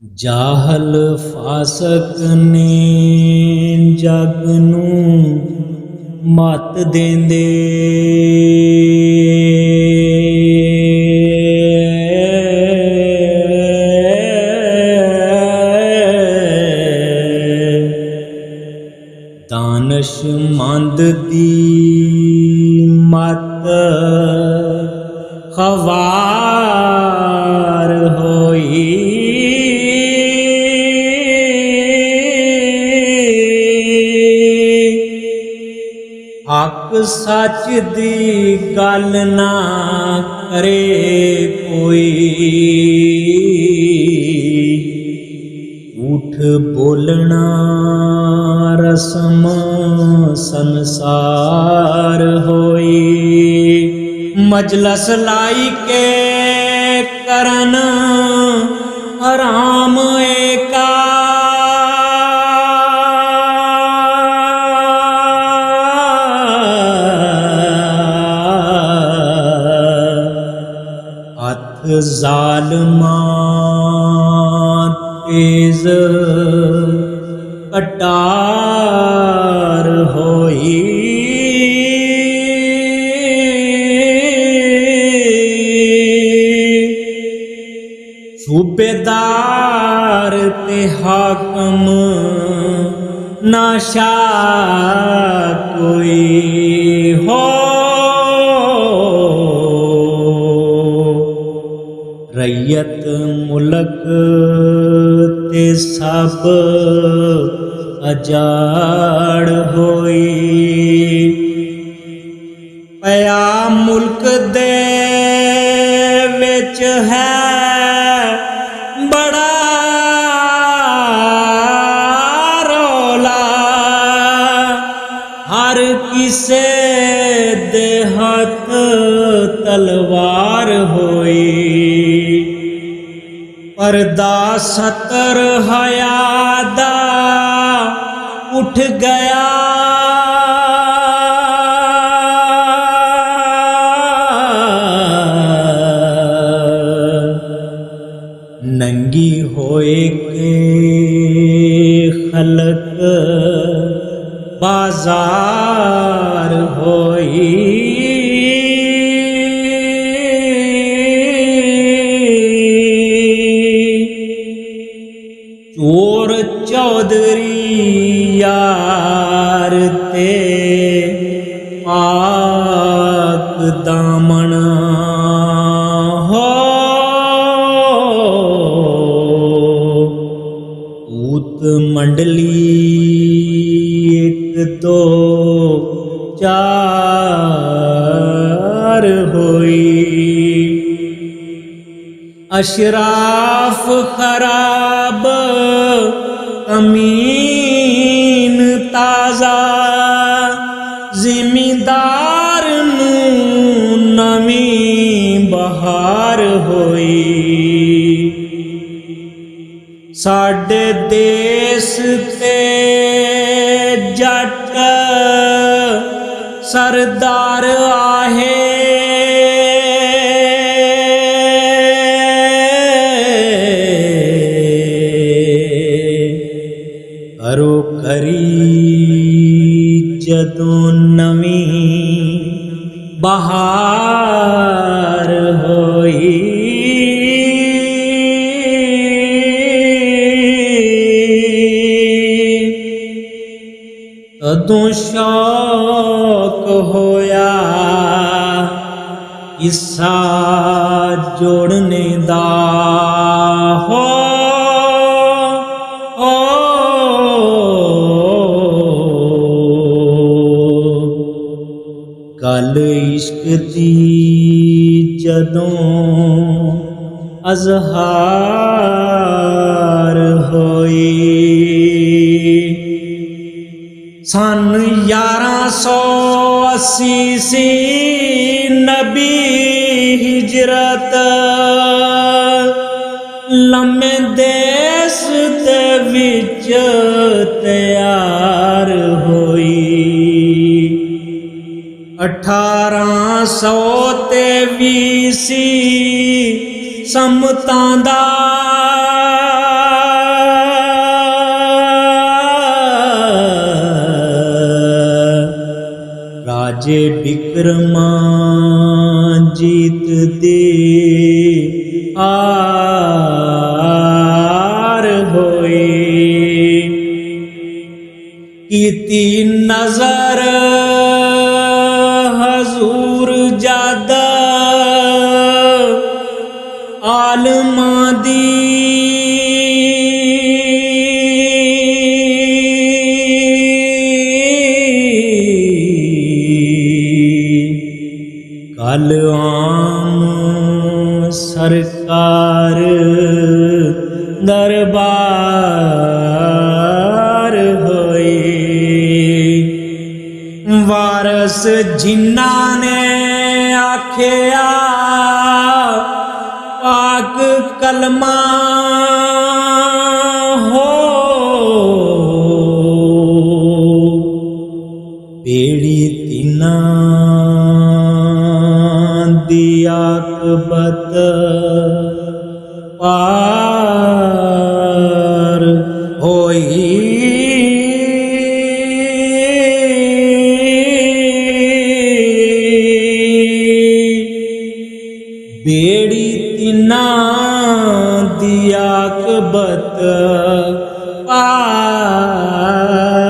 ਜਾਹਲ ਫਾਸਕ ਨੇ ਜਗ ਨੂੰ ਮਤ ਦੇਂਦੇ। ਦਾਨਸ਼ਮੰਦ ਦੀ ਮਤ ਖਵਾਰ ਹੋਈ। ਹੱਕ ਸੱਚ ਦੀ ਗੱਲ ਨਾ ਕਰੇ ਕੋਈ। ਝੂਠ ਬੋਲਣਾ ਰਸਮ ਸੰਸਾਰ ਹੋਈ। ਮਜਲਸ लाई के करन हराम एका। हथ ज़ालिमां तेज कटार होई। सूबेदार ते हाकम नाशा कोई हो। रैयत मुल्क ते सब अजाड़ होई। पया मुल्क दे विच है बड़ा रौला। हर किसे दे हथ तलवार होई। पर्दा सतर हया दा उठ गया। नंगी होए के खलक बाजार होई। चोर चौधरी यार ते पाक दामन हो। पूत मंडली एक दो चार होई। अशराफ खराब अमीन ताजा। जिमीदार नू नवी बहार होई। साडे देश ते जट सरदार आहे। करो करी जदों नवी बहार होई। तदों शौक होया हिस्सा जोड़ने दा हो। गल इश्क दी जदों अज़हार होई। सन 1180 सी नबी हिजरत। लम्मे देश दे विच तैयार होई। 1823 समतां दा राजे बिक्रमा जीत दे आर होए कीती नजर हजूर जादा आलमा दी कल आम सरकार दरबार होए वारस जिन्ना ने आख्या पाक कलमा हो बेड़ी तिना दी आकबत पार होई बेड़ी तिना दी आकबत पार